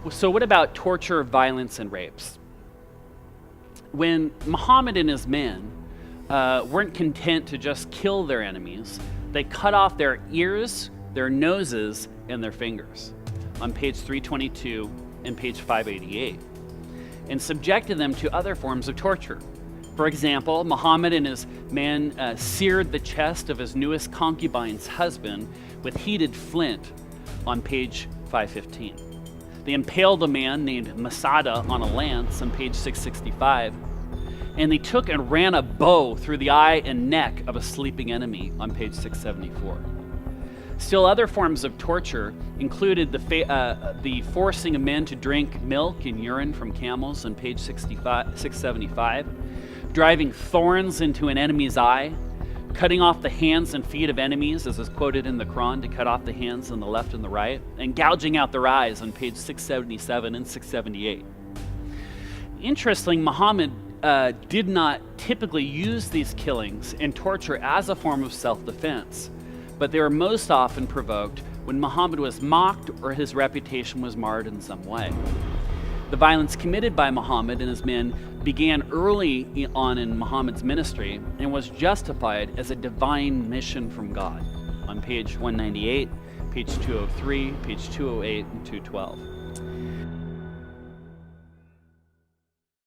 So what about torture, violence, and rapes? When Muhammad and his men weren't content to just kill their enemies, they cut off their ears, their noses, and their fingers on page 322 and page 588, and subjected them to other forms of torture. For example, Muhammad and his men seared the chest of his newest concubine's husband with heated flint on page 515. They impaled a man named Masada on a lance on page 665, and they took and ran a bow through the eye and neck of a sleeping enemy on page 674. Still other forms of torture included the forcing of men to drink milk and urine from camels on page 675, driving thorns into an enemy's eye, cutting off the hands and feet of enemies, as is quoted in the Quran, to cut off the hands on the left and the right, and gouging out their eyes on page 677 and 678. Interesting, Muhammad did not typically use these killings and torture as a form of self-defense, but they were most often provoked when Muhammad was mocked or his reputation was marred in some way. The violence committed by Muhammad and his men began early on in Muhammad's ministry and was justified as a divine mission from God on page 198, page 203, page 208, and 212.